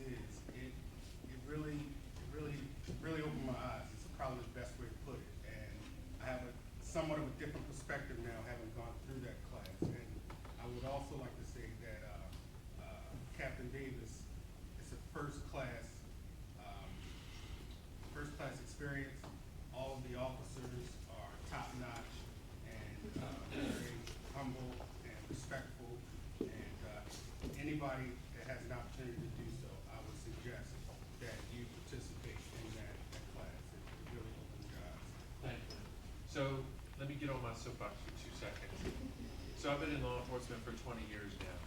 is. It really opened my eyes. It's probably the best way to put it. And I have a somewhat of a different perspective now, having gone through that class. And I would also like to say that Captain Davis, it's a um, first class experience. All of the officers are top notch and very humble and respectful. And anybody that has an opportunity to do so, I would suggest that you participate in that class. It really opens your eyes. Thank you. So let me get on my soapbox for 2 seconds. So I've been in law enforcement for 20 years now,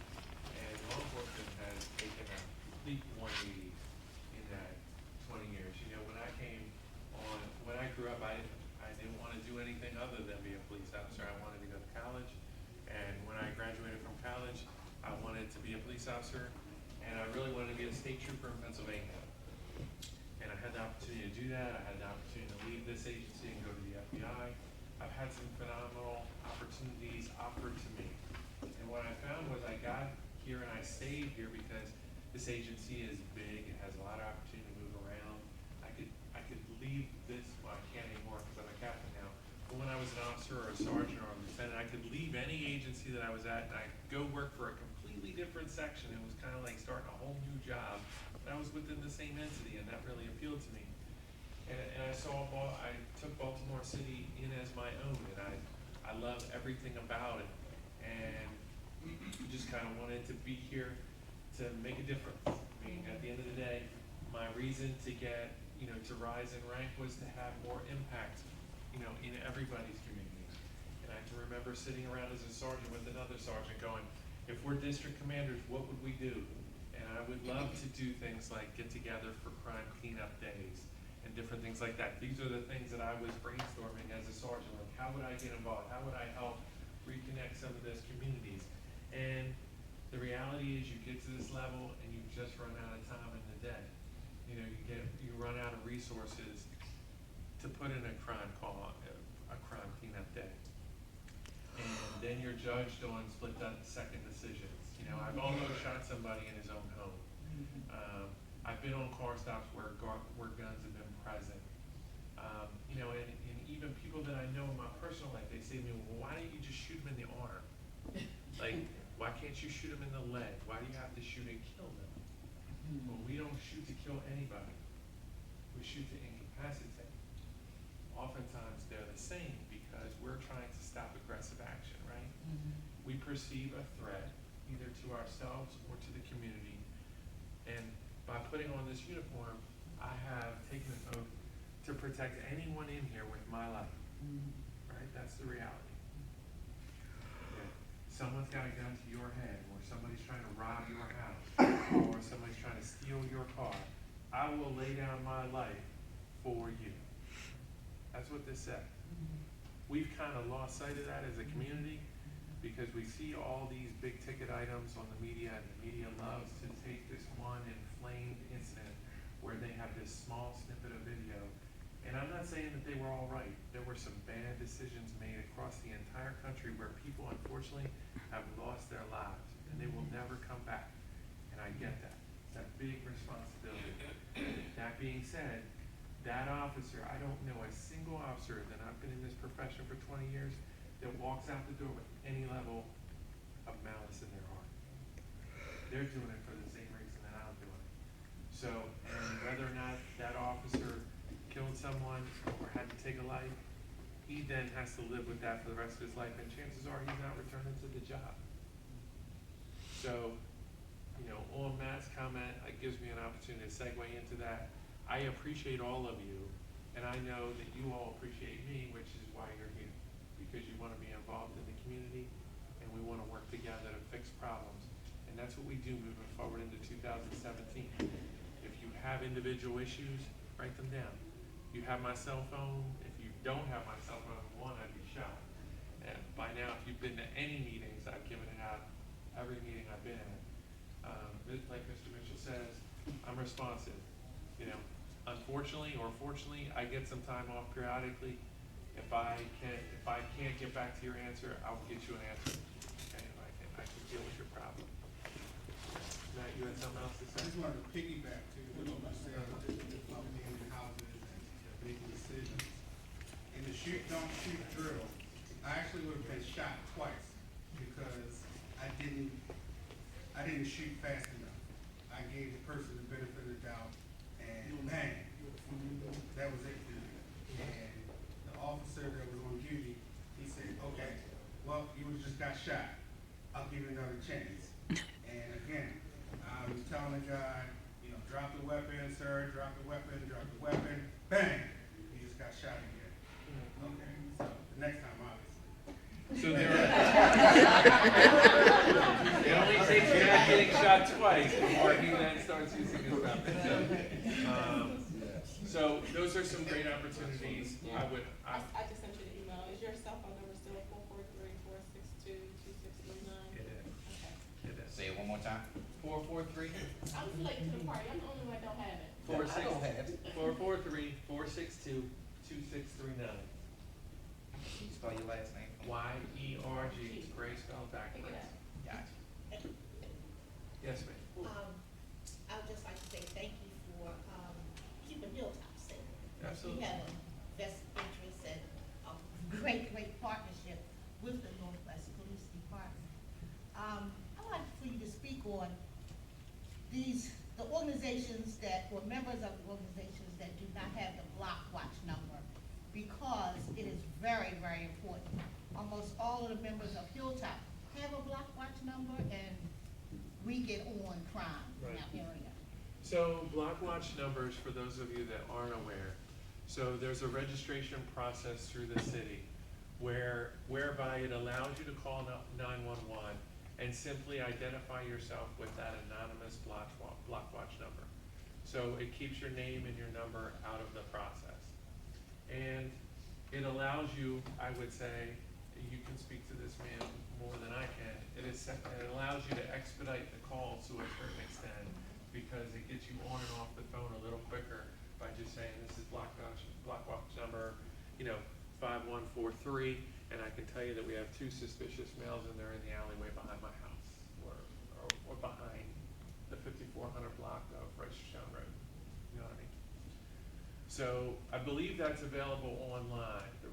and law enforcement has taken a complete 180 in that 20 years. You know, when I grew up, I didn't want to do anything other than be a police officer. I wanted to go to college, and when I graduated from college, I wanted to be a police officer, and I really wanted to be a state trooper in Pennsylvania. And I had the opportunity to do that. I had the opportunity to leave this agency and go to the FBI. I've had some phenomenal opportunities offered to me. And what I found was I got here and I stayed here because this agency is big. It has a lot of opportunity to move around. I could leave this, well, I can't anymore because I'm a captain now. But when I was an officer or a sergeant or a lieutenant, I could leave any agency that I was at and I'd go work for a completely different section. It was kind of like starting a whole new job. But I was within the same entity, and that really appealed to me. And I took Baltimore City in as my own, and I love everything about it. And just kind of wanted to be here to make a difference. I mean, at the end of the day, my reason to get, to rise in rank was to have more impact, in everybody's community. And I can remember sitting around as a sergeant with another sergeant going, if we're district commanders, what would we do? And I would love to do things like get together for crime cleanup days and different things like that. These are the things that I was brainstorming as a sergeant. Like, how would I get involved? How would I help reconnect some of those communities? And the reality is you get to this level and you just run out of time in the day. You run out of resources to put in a crime cleanup day. And then you're judged on split-second decisions. I've almost shot somebody in his own home. I've been on car stops where guns have been present. And even people that I know in my personal life, they say to me, well, why don't you just shoot them in the arm? Like, why can't you shoot them in the leg? Why do you have to shoot and kill them? Well, we don't shoot to kill anybody. We shoot to incapacitate. Oftentimes they're the same because we're trying to stop aggressive action, right? We perceive a threat either to ourselves or to the community. And by putting on this uniform, I have taken an oath to protect anyone in here with my life. Right? That's the reality. If someone's got a gun to your head, or somebody's trying to rob your house, or somebody's trying to steal your car, I will lay down my life for you. That's what this said. We've kind of lost sight of that as a community because we see all these big ticket items on the media, and the media loves to take this one inflamed incident where they have this small snippet of video. And I'm not saying that they were all right. There were some bad decisions made across the entire country where people unfortunately have lost their lives and they will never come back. And I get that. It's a big responsibility. That being said, that officer, I don't know a single officer that I've been in this profession for 20 years that walks out the door with any level of malice in their heart. They're doing it for the same reason that I'm doing it. So, and whether or not that officer killed someone or had to take a life, he then has to live with that for the rest of his life, and chances are he's not returning to the job. So, on Matt's comment, it gives me an opportunity to segue into that. I appreciate all of you, and I know that you all appreciate me, which is why you're here, because you want to be involved in the community, and we want to work together to fix problems. And that's what we do moving forward into 2017. If you have individual issues, write them down. You have my cell phone. If you don't have my cell phone, I'd be shocked. And by now, if you've been to any meetings, I've given it out every meeting I've been in. Like Mr. Mitchell says, I'm responsive. Unfortunately or fortunately, I get some time off periodically. If I can't get back to your answer, I'll get you an answer. Okay, I can deal with your problem. Matt, you had something else to I say? just wanted to piggyback to what you said, coming in houses and making decisions. In the shoot, don't shoot drill, I actually would have been shot twice because I didn't shoot fast enough. I gave the person the benefit of the doubt and bang, that was it for me. And the officer that was on duty, he said, okay, well, you would've just got shot. I'll give you another chance. And again, I was telling the guy, you know, drop the weapon, sir, drop the weapon, bang, he just got shot again. Okay, so the next time, obviously. So there are, it only takes Matt getting shot twice before he then starts using his weapon. So those are some great opportunities. I just sent you the email. Is your cell phone number still 443-462-2639? It is. Okay. It is. Say it one more time. 443. I was late to the party. I'm the only one that don't have it. 443-462-2639. Can you spell your last name? Yerg, Gray spelled Pick it backwards. up. Gotcha. Yes, ma'am. I would just like to say thank you for, keeping Hilltop safe. Absolutely. We have a vested interest and a great partnership with the Northwest Police Department. I'd like for you to speak on the organizations or members of the organizations that do not have the block watch number, because it is very, very important. Almost all of the members of Hilltop have a block watch number, and we get on crime in our area. So block watch numbers, for those of you that aren't aware, so there's a registration process through the city whereby it allows you to call 911 and simply identify yourself with that anonymous block watch number. So it keeps your name and your number out of the process. And it allows you, I would say, you can speak to this man more than I can, it allows you to expedite the call to a certain extent, because it gets you on and off the phone a little quicker by just saying, this is block watch number, 5143, and I can tell you that we have 2 suspicious males and they're in the alleyway behind my house, or behind the 5400 block of Reisterstown Road. You know what I mean? So I believe that's available online, the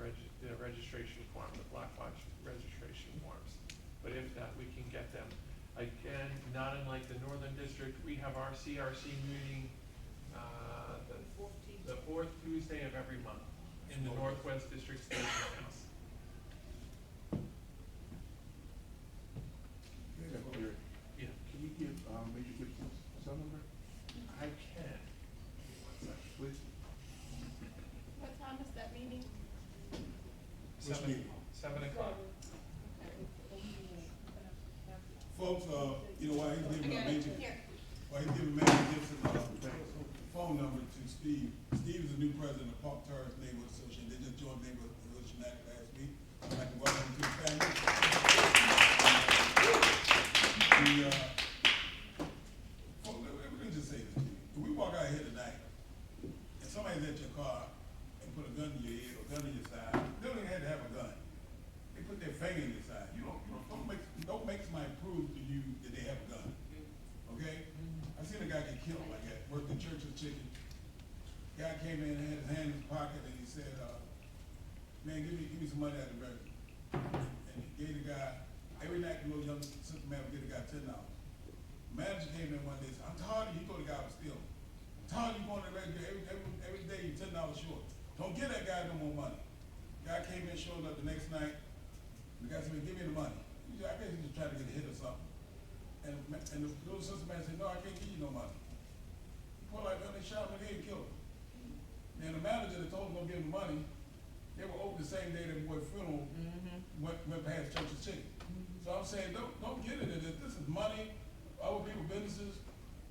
registration form, the block watch registration forms. But if not, we can get them. Again, not unlike the Northern District, we have our CRC meeting the 4th Tuesday of every month in the Northwest District Station House. Yeah, Can you give, Major Gibson's cell number, I can. One second. please? What time is that meeting? Which meeting? 7 o'clock. Folks, while he's giving Here. Major Gibson, phone number to Steve. Steve is the new president of Park Terrace Neighborhood Association. They just joined Neighborhood United last week. I'd like to welcome him to the family. Let me just say this to you. If we walk out here tonight, and somebody's at your car and put a gun in your head or gun in your side, they don't even have to have a gun. They put their finger in your side. Don't make somebody prove to you that they have a gun. Okay? I seen a guy get killed like that, worked in Church's Chicken. Guy came in and had his hand in his pocket and he said, man, give me some money out of the revenue. And he gave the guy, every night the little young sister man would give the guy $10. Manager came in one day and said, I'm tired of you. He thought the guy was stealing. I'm tired of you going to the revenue every day you're $10 short. Don't give that guy no more money. Guy came in, showed up the next night. The guy said, give me the money. He said, I guess he just tried to get a hit or something. And the little sister man said, no, I can't give you no money. Poor like that, they shot him in the head and killed him. And the manager that told him to give him the money, they were open the same day that boy's funeral went past Church's Chicken. So I'm saying, don't get it in this. This is money, other people's businesses.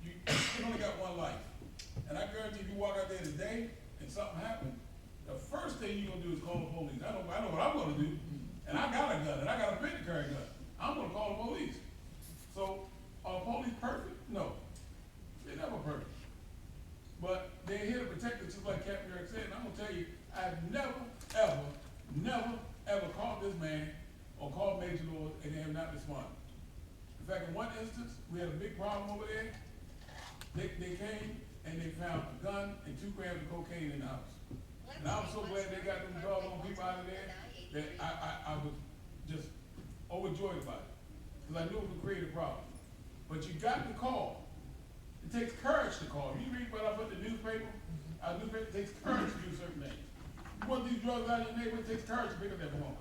You only got one life. And I guarantee if you walk out there today and something happened, the first thing you're gonna do is call the police. I know what I'm gonna do. And I got a gun, and I got a permit to carry a gun. I'm gonna call the police. So, are police perfect? No. They're never perfect. But they're here to protect us, just like Captain Yerg said, and I'm gonna tell you, I've never, ever called this man or called Major Lord and they have not responded. In fact, in one instance, we had a big problem over there, They came and they found a gun and 2 grams of cocaine in the house. And I was so glad they got them doggone people out of there that I was just overjoyed about it. Because I knew it would create a problem. But you got to call. It takes courage to call. You read what I put in the newspaper? It takes courage to do certain things. You want these drugs out of your neighborhood, it takes courage to pick up that phone.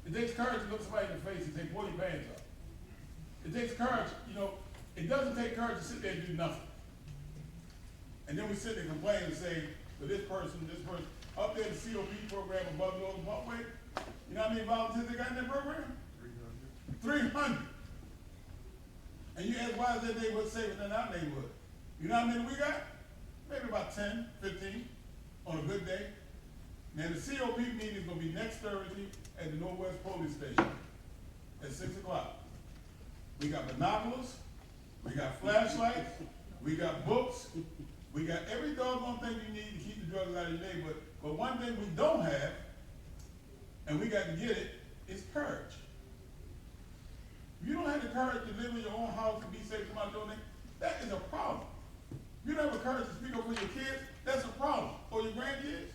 It takes courage to look somebody in the face and say, pull your pants up. It takes courage, it doesn't take courage to sit there and do nothing. And then we sit there and complain and say, for this person, up there in the COP program above the old Parkway, you know how many volunteers they got in that program? 300. And you ask why is that neighborhood safer than our neighborhood? You know how many we got? Maybe about 10, 15 on a good day. Now the COP meeting is gonna be next Thursday at the Northwest Police Station at 6 o'clock. We got binoculars, we got flashlights, we got books, we got every doggone thing you need to keep the drugs out of your neighborhood. But one thing we don't have, and we got to get it, is courage. If you don't have the courage to live in your own house and be safe from out doing it, that is a problem. If you don't have the courage to speak up for your kids, that's a problem. Or your grandkids.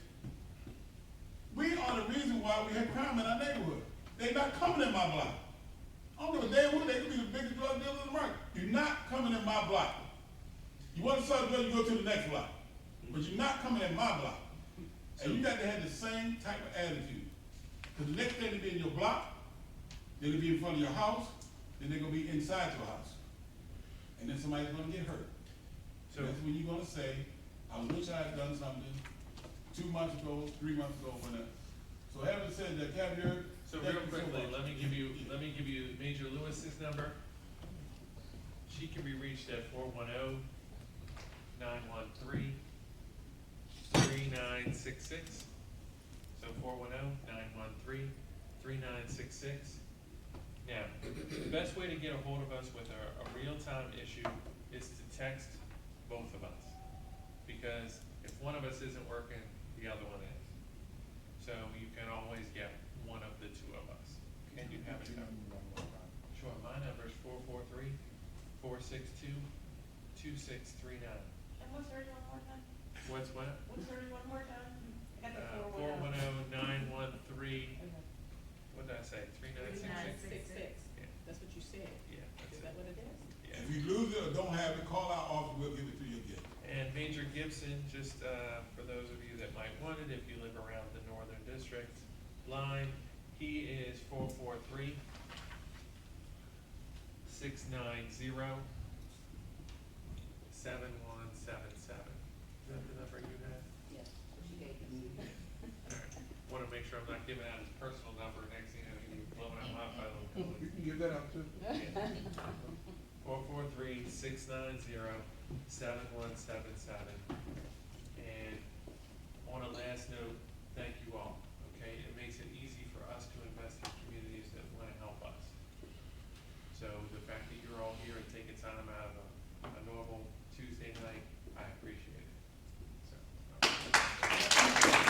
We are the reason why we have crime in our neighborhood. They're not coming in my block. I don't give a damn who they could be the biggest drug dealers in America. You're not coming in my block. You want to sell drugs, you go to the next block. But you're not coming in my block. And you got to have the same type of attitude. Because the next day they'll be in your block, they're going to be in front of your house, then they're going to be inside your house. And then somebody's going to get hurt. So that's when you're going to say, I wish I had done something 2 months ago, 3 months ago, whenever. So having said that, Captain Yerg, So real quickly, let me give you Major Lewis's number. She can be reached at 410-913-3966. So 410-913-3966. Now, the best way to get a hold of us with a real-time issue is to text both of us. Because if one of us isn't working, the other one is. So you can always get one of the two of us. And you have it covered. Sure, my number is 443-462-2639. And what's hers one more time? What's what? What's hers one more time? I got the 410-913, what did I say, 3966? 3966. Yeah. That's what you said. Yeah, that's Is it. that what it is? Yeah. if you lose it or don't have it, call our office, we'll give it to you again. And Major Gibson, just for those of you that might want it, if you live around the Northern District line, he is 443-690-7177. Is that the number you have? Yes, she gave us. Alright, wanna make sure I'm not giving out his personal number, next thing you know, you're blowing out my phone. You can give that out too. 443-690-7177. And on a last note, thank you all, okay? It makes it easy for us to invest in communities that wanna help us. So the fact that you're all here and taking time out of a normal Tuesday night, I appreciate it.